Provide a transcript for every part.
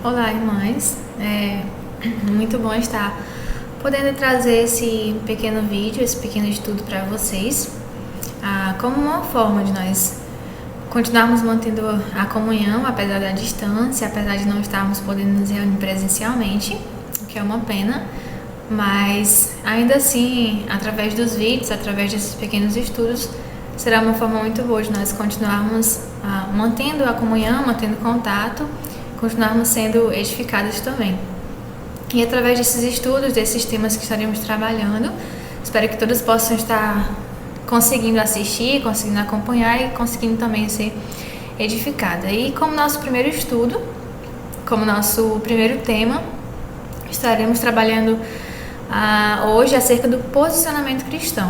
Olá, irmãs. É muito bom estar podendo trazer esse pequeno vídeo, esse pequeno estudo para vocês, como uma forma de nós continuarmos mantendo a comunhão, apesar da distância, apesar de não estarmos podendo nos reunir presencialmente, o que é uma pena, mas ainda assim, através dos vídeos, através desses pequenos estudos, será uma forma muito boa de nós continuarmos mantendo a comunhão, mantendo contato, continuarmos sendo edificados também. E através desses estudos, desses temas que estaremos trabalhando, espero que todos possam estar conseguindo assistir, conseguindo acompanhar e conseguindo também ser edificada. E como nosso primeiro estudo, como nosso primeiro tema, estaremos trabalhando hoje acerca do posicionamento cristão.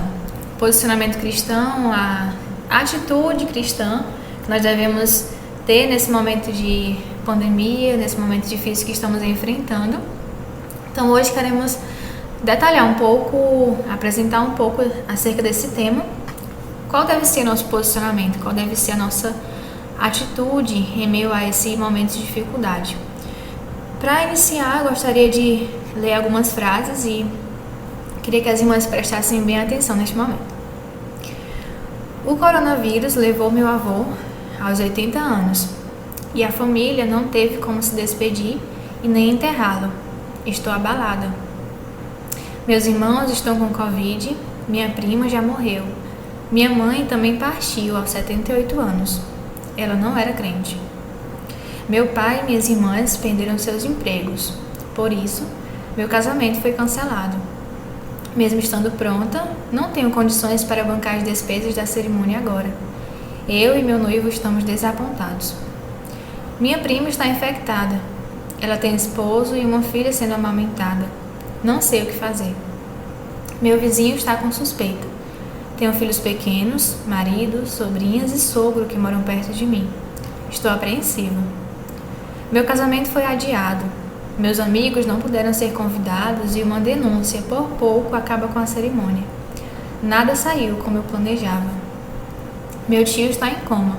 Posicionamento cristão, a atitude cristã que nós devemos ter nesse momento de pandemia, nesse momento difícil que estamos enfrentando. Então hoje queremos detalhar um pouco, apresentar um pouco acerca desse tema. Qual deve ser nosso posicionamento? Qual deve ser a nossa atitude em meio a esse momento de dificuldade? Para iniciar, gostaria de ler algumas frases e queria que as irmãs prestassem bem atenção neste momento. O coronavírus levou meu avô aos 80 anos e a família não teve como se despedir e nem enterrá-lo. Estou abalada. Meus irmãos estão com Covid, minha prima já morreu. Minha mãe também partiu aos 78 anos. Ela não era crente. Meu pai e minhas irmãs perderam seus empregos. Por isso, meu casamento foi cancelado. Mesmo estando pronta, não tenho condições para bancar as despesas da cerimônia agora. Eu e meu noivo estamos desapontados. Minha prima está infectada. Ela tem esposo e uma filha sendo amamentada. Não sei o que fazer. Meu vizinho está com suspeita. Tenho filhos pequenos, marido, sobrinhas e sogro que moram perto de mim. Estou apreensiva. Meu casamento foi adiado. Meus amigos não puderam ser convidados e uma denúncia por pouco acaba com a cerimônia. Nada saiu como eu planejava. Meu tio está em coma.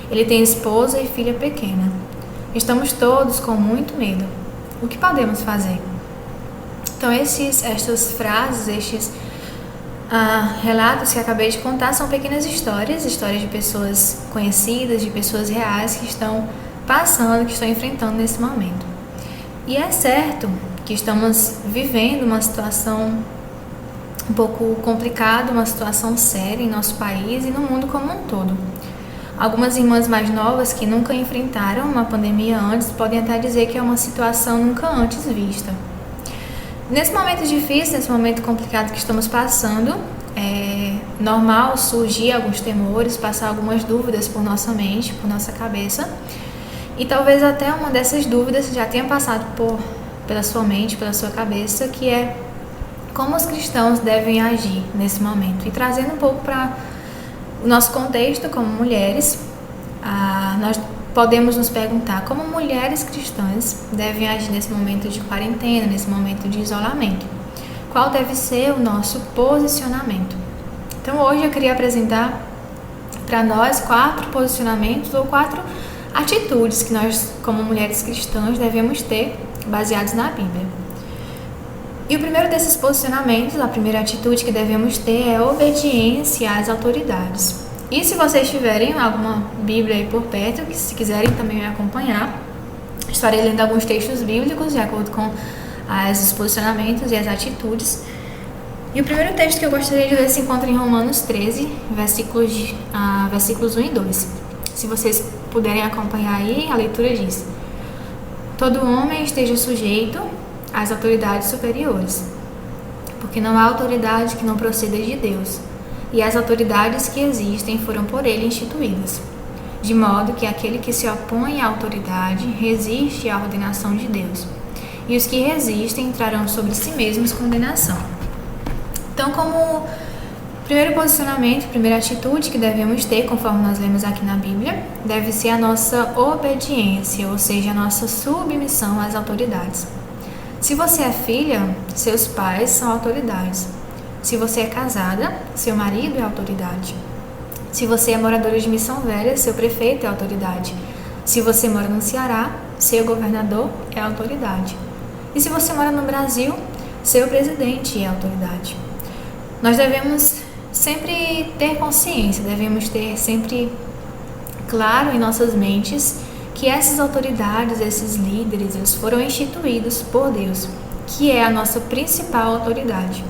Ele tem esposa e filha pequena. Estamos todos com muito medo. O que podemos fazer? Então, estas frases, estes relatos que acabei de contar são pequenas histórias de pessoas conhecidas, de pessoas reais que estão passando, que estão enfrentando nesse momento. E é certo que estamos vivendo uma situação um pouco complicada, uma situação séria em nosso país e no mundo como um todo. Algumas irmãs mais novas que nunca enfrentaram uma pandemia antes podem até dizer que é uma situação nunca antes vista. Nesse momento difícil, nesse momento complicado que estamos passando, é normal surgir alguns temores, passar algumas dúvidas por nossa mente, por nossa cabeça. E talvez até uma dessas dúvidas já tenha passado pela sua mente, pela sua cabeça, que é como os cristãos devem agir nesse momento. E trazendo um pouco para o nosso contexto como mulheres, nós podemos nos perguntar como mulheres cristãs devem agir nesse momento de quarentena, nesse momento de isolamento. Qual deve ser o nosso posicionamento? Então hoje eu queria apresentar para nós 4 posicionamentos ou 4 atitudes que nós, como mulheres cristãs, devemos ter baseados na Bíblia. E o primeiro desses posicionamentos, a primeira atitude que devemos ter é a obediência às autoridades. E se vocês tiverem alguma Bíblia aí por perto, que se quiserem também me acompanhar, estarei lendo alguns textos bíblicos de acordo com os posicionamentos e as atitudes. E o primeiro texto que eu gostaria de ler se encontra em Romanos 13, versículos 1 e 2. Se vocês puderem acompanhar aí, a leitura diz: todo homem esteja sujeito às autoridades superiores, porque não há autoridade que não proceda de Deus, e as autoridades que existem foram por ele instituídas, de modo que aquele que se opõe à autoridade resiste à ordenação de Deus, e os que resistem trarão sobre si mesmos condenação. Então, como primeiro posicionamento, primeira atitude que devemos ter, conforme nós lemos aqui na Bíblia, deve ser a nossa obediência, ou seja, a nossa submissão às autoridades. Se você é filha, seus pais são autoridades. Se você é casada, seu marido é autoridade. Se você é moradora de Missão Velha, seu prefeito é autoridade. Se você mora no Ceará, seu governador é autoridade. E se você mora no Brasil, seu presidente é autoridade. Nós devemos sempre ter consciência, devemos ter sempre claro em nossas mentes que essas autoridades, esses líderes, eles foram instituídos por Deus, que é a nossa principal autoridade.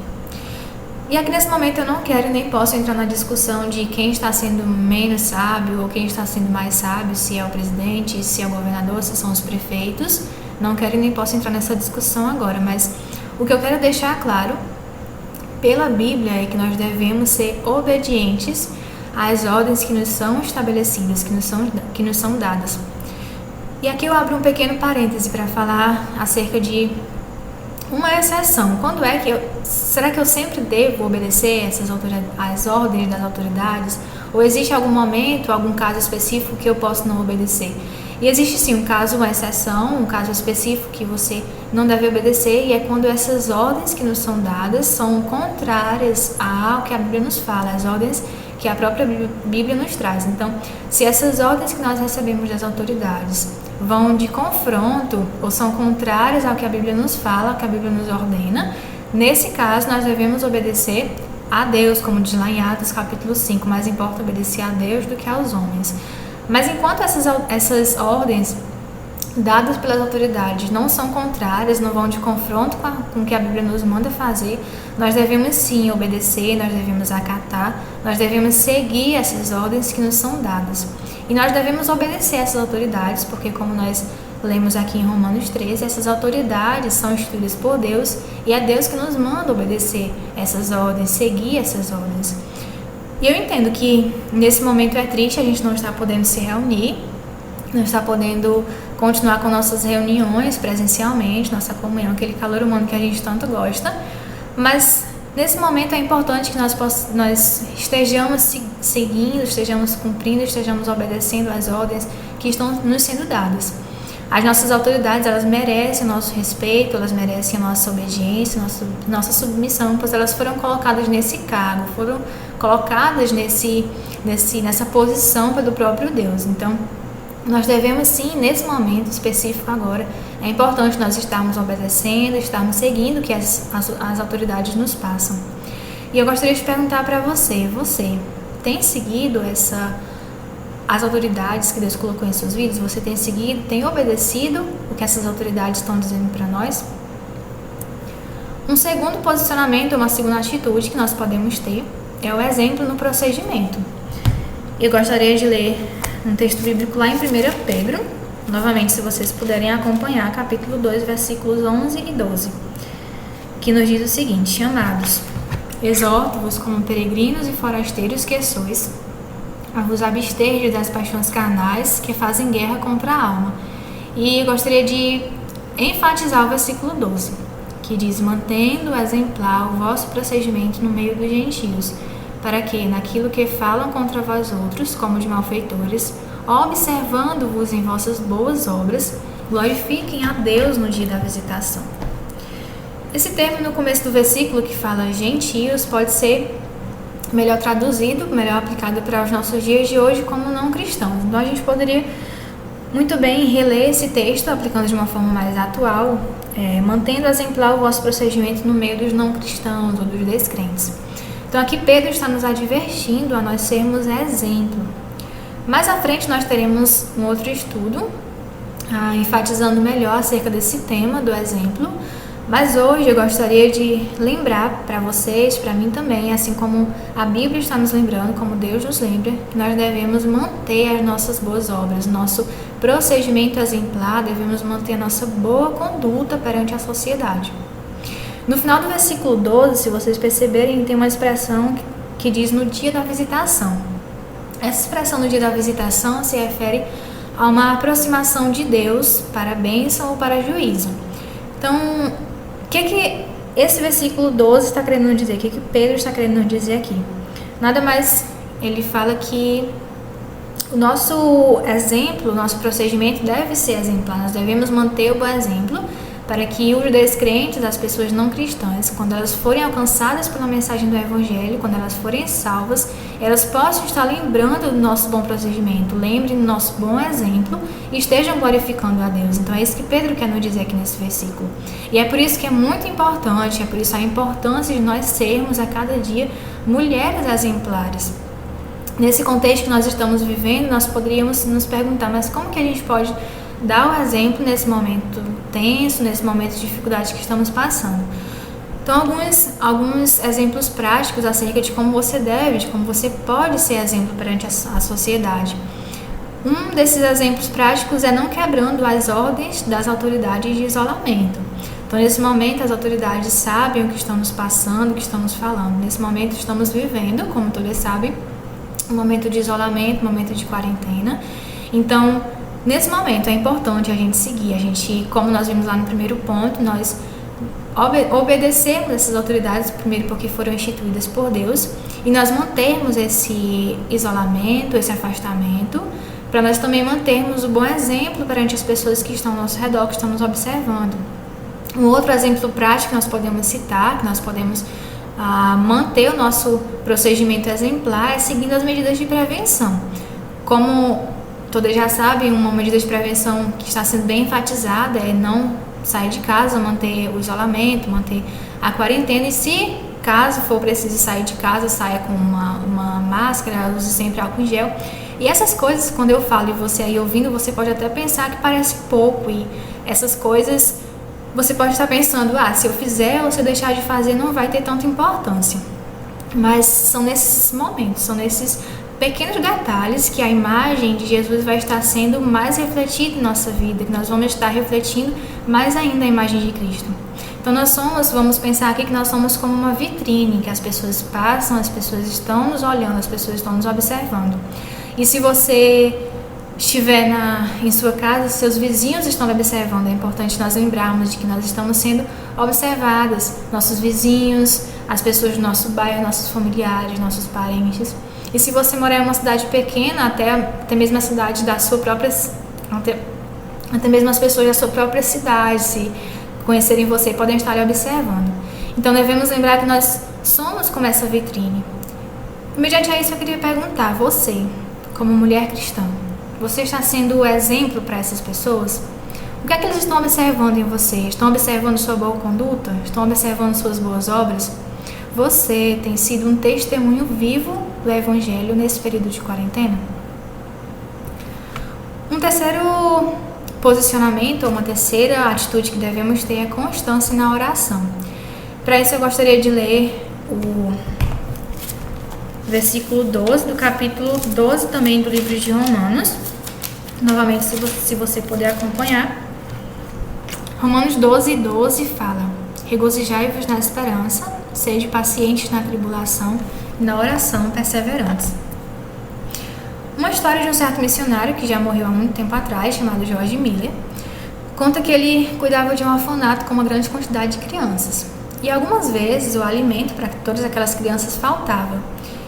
E aqui nesse momento eu não quero nem posso entrar na discussão de quem está sendo menos sábio ou quem está sendo mais sábio, se é o presidente, se é o governador, se são os prefeitos. Não quero nem posso entrar nessa discussão agora, mas o que eu quero deixar claro pela Bíblia é que nós devemos ser obedientes às ordens que nos são estabelecidas, que nos são dadas. E aqui eu abro um pequeno parêntese para falar acerca de uma exceção. Será que eu sempre devo obedecer às ordens das autoridades? Ou existe algum momento, algum caso específico que eu posso não obedecer? E existe sim um caso, uma exceção, um caso específico que você não deve obedecer, e é quando essas ordens que nos são dadas são contrárias ao que a Bíblia nos fala, as ordens que a própria Bíblia nos traz. Então, se essas ordens que nós recebemos das autoridades vão de confronto ou são contrárias ao que a Bíblia nos fala, ao que a Bíblia nos ordena, nesse caso nós devemos obedecer a Deus, como diz lá em Atos capítulo 5, mais importa obedecer a Deus do que aos homens. Mas enquanto essas ordens dadas pelas autoridades não são contrárias, não vão de confronto com o que a Bíblia nos manda fazer, nós devemos sim obedecer, nós devemos acatar, nós devemos seguir essas ordens que nos são dadas. E nós devemos obedecer essas autoridades, porque como nós lemos aqui em Romanos 13, essas autoridades são instituídas por Deus e é Deus que nos manda obedecer essas ordens, seguir essas ordens. E eu entendo que nesse momento é triste a gente não estar podendo se reunir, não estar podendo continuar com nossas reuniões presencialmente, nossa comunhão, aquele calor humano que a gente tanto gosta, mas nesse momento é importante que nós estejamos seguindo, estejamos cumprindo, estejamos obedecendo às ordens que estão nos sendo dadas. As nossas autoridades, elas merecem o nosso respeito, elas merecem a nossa obediência, nossa submissão, pois elas foram colocadas nesse cargo, foram colocadas nessa posição pelo próprio Deus. Então, nós devemos sim, nesse momento específico agora, é importante nós estarmos obedecendo, estarmos seguindo o que as autoridades nos passam. E eu gostaria de perguntar para você tem seguido as autoridades que Deus colocou em suas vidas? Você tem seguido, tem obedecido o que essas autoridades estão dizendo para nós? Um segundo posicionamento, uma segunda atitude que nós podemos ter é o exemplo no procedimento. Eu gostaria de ler um texto bíblico lá em 1 Pedro, novamente, se vocês puderem acompanhar, capítulo 2, versículos 11 e 12, que nos diz o seguinte: Amados, exorto-vos como peregrinos e forasteiros que sois, a vos absterdes das paixões carnais que fazem guerra contra a alma. E eu gostaria de enfatizar o versículo 12, que diz: Mantendo exemplar o vosso procedimento no meio dos gentios, para que, naquilo que falam contra vós outros, como de malfeitores, observando-vos em vossas boas obras, glorifiquem a Deus no dia da visitação. Esse termo no começo do versículo, que fala gentios, pode ser melhor traduzido, melhor aplicado para os nossos dias de hoje como não cristãos. Então a gente poderia muito bem reler esse texto, aplicando de uma forma mais atual, mantendo exemplar o vosso procedimento no meio dos não cristãos ou dos descrentes. Então aqui Pedro está nos advertindo a nós sermos exemplo. Mais à frente nós teremos um outro estudo, enfatizando melhor acerca desse tema do exemplo, mas hoje eu gostaria de lembrar para vocês, para mim também, assim como a Bíblia está nos lembrando, como Deus nos lembra, que nós devemos manter as nossas boas obras, nosso procedimento exemplar, devemos manter a nossa boa conduta perante a sociedade. No final do versículo 12, se vocês perceberem, tem uma expressão que diz no dia da visitação. Essa expressão no dia da visitação se refere a uma aproximação de Deus para a bênção ou para juízo. Então, o que esse versículo 12 está querendo nos dizer? O que Pedro está querendo nos dizer aqui? Nada mais, ele fala que o nosso exemplo, o nosso procedimento deve ser exemplar. Nós devemos manter o bom exemplo para que os descrentes, as pessoas não cristãs, quando elas forem alcançadas pela mensagem do Evangelho, quando elas forem salvas, elas possam estar lembrando do nosso bom procedimento, lembrem do nosso bom exemplo e estejam glorificando a Deus. Então é isso que Pedro quer nos dizer aqui nesse versículo. E é por isso que é muito importante, é por isso a importância de nós sermos a cada dia mulheres exemplares. Nesse contexto que nós estamos vivendo, nós poderíamos nos perguntar, mas como que a gente pode dar o exemplo nesse momento tenso, nesse momento de dificuldade que estamos passando? Então, alguns exemplos práticos acerca de como você deve, de como você pode ser exemplo perante a sociedade. Um desses exemplos práticos é não quebrando as ordens das autoridades de isolamento. Então, nesse momento, as autoridades sabem o que estamos passando, o que estamos falando. Nesse momento, estamos vivendo, como todos sabem, um momento de isolamento, um momento de quarentena. Então, nesse momento, é importante a gente seguir. Como nós vimos lá no primeiro ponto, nós obedecermos essas autoridades, primeiro porque foram instituídas por Deus, e nós mantermos esse isolamento, esse afastamento, para nós também mantermos o bom exemplo perante as pessoas que estão ao nosso redor, que estão nos observando. Um outro exemplo prático que nós podemos citar, que nós podemos manter o nosso procedimento exemplar, é seguindo as medidas de prevenção. Como todos já sabem, uma medida de prevenção que está sendo bem enfatizada é não sair de casa, manter o isolamento, manter a quarentena, e se caso for preciso sair de casa, saia com uma máscara, use sempre álcool em gel. E essas coisas, quando eu falo e você aí ouvindo, você pode até pensar que parece pouco, e essas coisas você pode estar pensando, se eu fizer ou se eu deixar de fazer não vai ter tanta importância. Mas são nesses momentos, são nesses pequenos detalhes que a imagem de Jesus vai estar sendo mais refletida em nossa vida, que nós vamos estar refletindo mais ainda a imagem de Cristo. Então vamos pensar aqui que nós somos como uma vitrine, que as pessoas passam, as pessoas estão nos olhando, as pessoas estão nos observando. E se você estiver em sua casa, seus vizinhos estão observando. É importante nós lembrarmos de que nós estamos sendo observadas, nossos vizinhos, as pessoas do nosso bairro, nossos familiares, nossos parentes. E se você morar em uma cidade pequena, até mesmo a cidade da sua própria, até mesmo as pessoas da sua própria cidade, se conhecerem você, podem estar lhe observando. Então devemos lembrar que nós somos como essa vitrine. Mediante a isso eu queria perguntar, você, como mulher cristã, você está sendo o exemplo para essas pessoas? O que é que eles estão observando em você? Estão observando sua boa conduta? Estão observando suas boas obras? Você tem sido um testemunho vivo do Evangelho nesse período de quarentena? Um terceiro posicionamento, ou uma terceira atitude que devemos ter é constância na oração. Para isso eu gostaria de ler o versículo 12 do capítulo 12 também do livro de Romanos. Novamente, se você puder acompanhar. Romanos 12:12 fala: regozijai-vos na esperança, sede pacientes na tribulação e na oração perseverantes. Uma história de um certo missionário que já morreu há muito tempo atrás, chamado George Miller, conta que ele cuidava de um orfanato com uma grande quantidade de crianças. E algumas vezes o alimento para todas aquelas crianças faltava.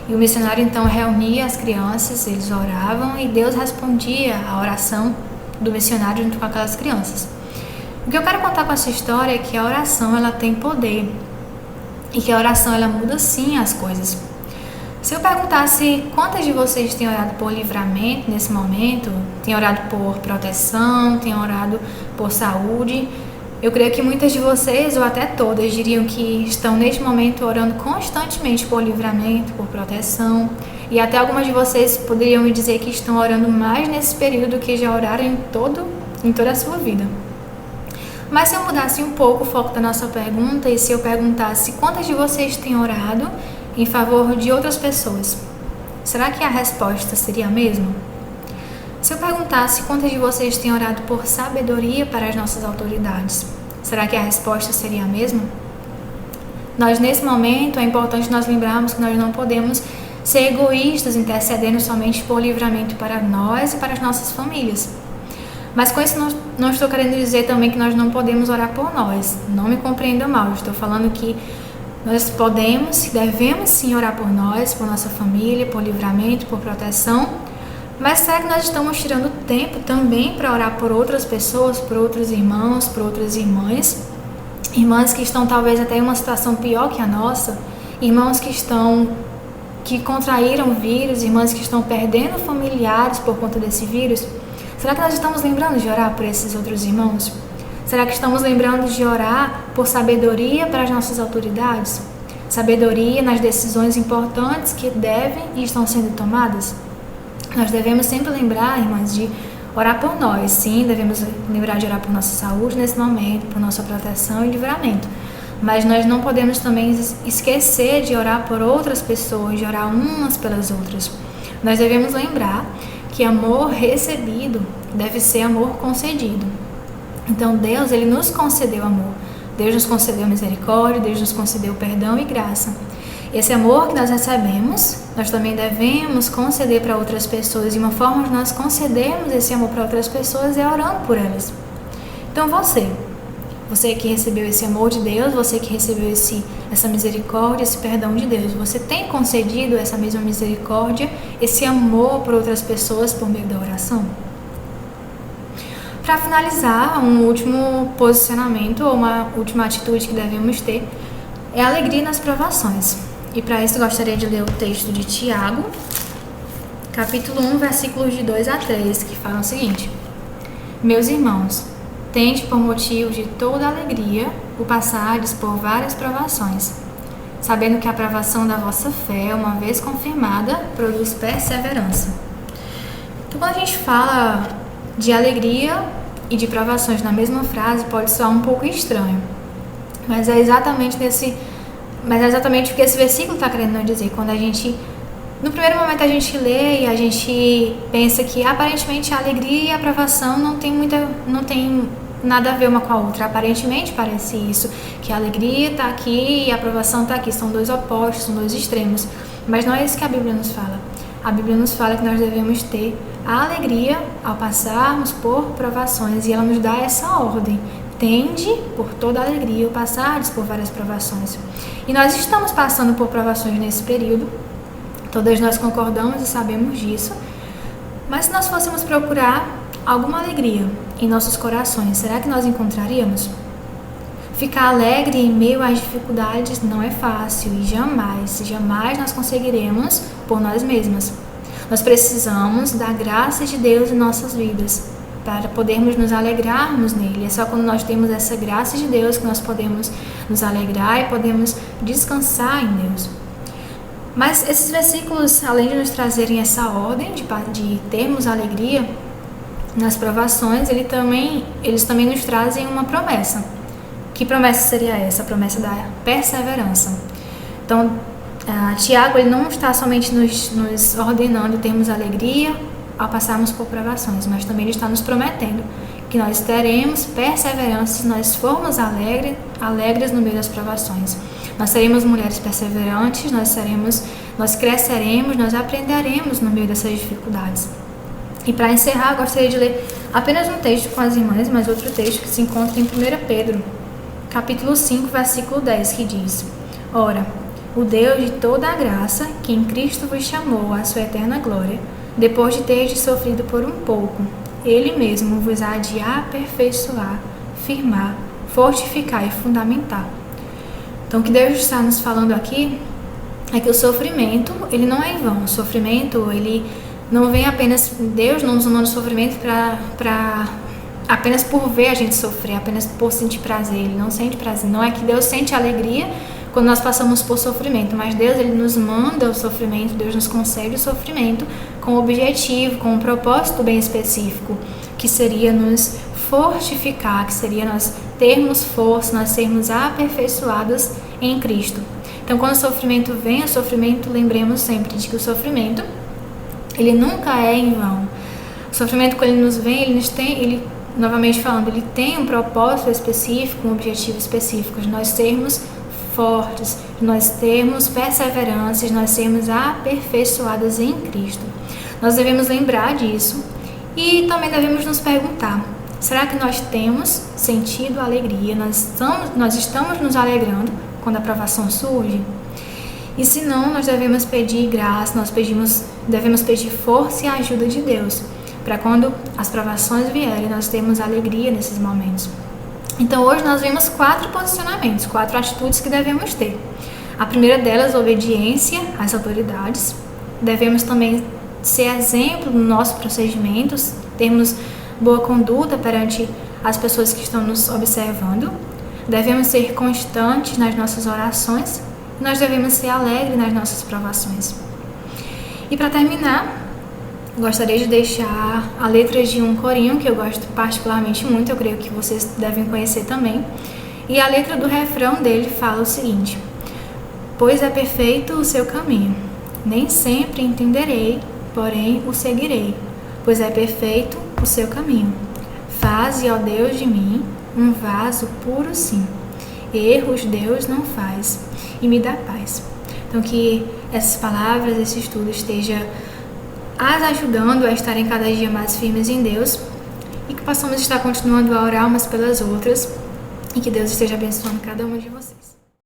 E o missionário então reunia as crianças, eles oravam e Deus respondia à oração do missionário junto com aquelas crianças. O que eu quero contar com essa história é que a oração ela tem poder e que a oração ela muda sim as coisas. Se eu perguntasse quantas de vocês têm orado por livramento nesse momento, têm orado por proteção, têm orado por saúde, eu creio que muitas de vocês, ou até todas, diriam que estão neste momento orando constantemente por livramento, por proteção. E até algumas de vocês poderiam me dizer que estão orando mais nesse período do que já oraram em toda a sua vida. Mas se eu mudasse um pouco o foco da nossa pergunta e se eu perguntasse quantas de vocês têm orado em favor de outras pessoas, será que a resposta seria a mesma? Se eu perguntasse quantas de vocês têm orado por sabedoria para as nossas autoridades, será que a resposta seria a mesma? Nesse momento, é importante nós lembrarmos que nós não podemos ser egoístas, intercedendo somente por livramento para nós e para as nossas famílias. Mas com isso não estou querendo dizer também que nós não podemos orar por nós. Não me compreenda mal, estou falando que nós podemos e devemos sim orar por nós, por nossa família, por livramento, por proteção, Mas será que nós estamos tirando tempo também para orar por outras pessoas, por outros irmãos, por outras irmãs? Irmãs que estão talvez até em uma situação pior que a nossa, irmãos que contraíram vírus, irmãs que estão perdendo familiares por conta desse vírus. Será que nós estamos lembrando de orar por esses outros irmãos? Será que estamos lembrando de orar por sabedoria para as nossas autoridades? Sabedoria nas decisões importantes que devem e estão sendo tomadas? Nós devemos sempre lembrar, irmãs, de orar por nós. Sim, devemos lembrar de orar por nossa saúde nesse momento, por nossa proteção e livramento. Mas nós não podemos também esquecer de orar por outras pessoas, de orar umas pelas outras. Nós devemos lembrar que amor recebido deve ser amor concedido. Então Deus, Ele nos concedeu amor. Deus nos concedeu misericórdia, Deus nos concedeu perdão e graça. Esse amor que nós recebemos, nós também devemos conceder para outras pessoas. E uma forma de nós concedermos esse amor para outras pessoas é orando por elas. Então você que recebeu esse amor de Deus, você que recebeu essa misericórdia, esse perdão de Deus, você tem concedido essa mesma misericórdia, esse amor por outras pessoas por meio da oração? Para finalizar, um último posicionamento ou uma última atitude que devemos ter é a alegria nas provações. E para isso eu gostaria de ler o texto de Tiago, capítulo 1, versículos de 2 a 3, que falam o seguinte: Meus irmãos, tende por motivo de toda alegria o passardes por várias provações, sabendo que a provação da vossa fé, uma vez confirmada, produz perseverança. Então, quando a gente fala de alegria e de provações na mesma frase, pode soar um pouco estranho, mas é exatamente o que esse versículo está querendo dizer. Quando no primeiro momento a gente lê e a gente pensa que aparentemente a alegria e a aprovação não tem nada a ver uma com a outra. Aparentemente parece isso, que a alegria está aqui e a aprovação está aqui. São dois opostos, são dois extremos. Mas não é isso que a Bíblia nos fala. A Bíblia nos fala que nós devemos ter a alegria ao passarmos por provações. E ela nos dá essa ordem. Tende por toda alegria o passardes por várias provações. E nós estamos passando por provações nesse período. Todas nós concordamos e sabemos disso. Mas se nós fôssemos procurar alguma alegria em nossos corações, será que nós encontraríamos? Ficar alegre em meio às dificuldades não é fácil e jamais nós conseguiremos por nós mesmas. Nós precisamos da graça de Deus em nossas vidas para podermos nos alegrarmos nele. É só quando nós temos essa graça de Deus que nós podemos nos alegrar e podemos descansar em Deus. Mas esses versículos, além de nos trazerem essa ordem de termos alegria nas provações, eles também nos trazem uma promessa. Que promessa seria essa? A promessa da perseverança. Então, Tiago ele não está somente nos ordenando termos alegria ao passarmos por provações, mas também ele está nos prometendo que nós teremos perseverança se nós formos alegres no meio das provações. Nós seremos mulheres perseverantes, nós cresceremos, nós aprenderemos no meio dessas dificuldades. E para encerrar, eu gostaria de ler apenas um texto com as irmãs, mas outro texto que se encontra em 1 Pedro, capítulo 5, versículo 10, que diz: Ora, o Deus de toda a graça, que em Cristo vos chamou à sua eterna glória, depois de terdes sofrido por um pouco, Ele mesmo vos há de aperfeiçoar, firmar, fortificar e fundamentar. Então, o que Deus está nos falando aqui é que o sofrimento, ele não é em vão. O sofrimento, ele não vem apenas... Deus não nos manda o sofrimento apenas por ver a gente sofrer, apenas por sentir prazer. Ele não sente prazer. Não é que Deus sente alegria quando nós passamos por sofrimento, mas Deus, ele nos manda o sofrimento, Deus nos concede o sofrimento com um objetivo, com um propósito bem específico, que seria nos fortificar, que seria nós termos força, nós sermos aperfeiçoadas em Cristo. Então, quando o sofrimento vem, lembremos sempre de que o sofrimento, ele nunca é em vão. O sofrimento, quando ele nos vem, novamente falando, ele tem um propósito específico, um objetivo específico, de nós sermos fortes, de nós termos perseverança, de nós sermos aperfeiçoadas em Cristo. Nós devemos lembrar disso e também devemos nos perguntar: será que nós temos sentido alegria? Nós estamos nos alegrando quando a provação surge? E se não, nós devemos pedir graça, nós devemos pedir força e ajuda de Deus, para quando as provações vierem, nós termos alegria nesses momentos. Então hoje nós vimos 4 posicionamentos, 4 atitudes que devemos ter. A primeira delas, obediência às autoridades. Devemos também ser exemplo nos nossos procedimentos, termos boa conduta perante as pessoas que estão nos observando. Devemos ser constantes nas nossas orações e nós devemos ser alegres nas nossas provações. E para terminar, gostaria de deixar a letra de um corinho que eu gosto particularmente muito, eu creio que vocês devem conhecer também. E a letra do refrão dele fala o seguinte: pois é perfeito o seu caminho, nem sempre entenderei, porém o seguirei. Pois é perfeito o seu caminho, faze, ó Deus, de mim um vaso puro sim. Erros Deus não faz e me dá paz. Então que essas palavras, esse estudo esteja as ajudando a estarem cada dia mais firmes em Deus e que possamos estar continuando a orar umas pelas outras e que Deus esteja abençoando cada uma de vocês.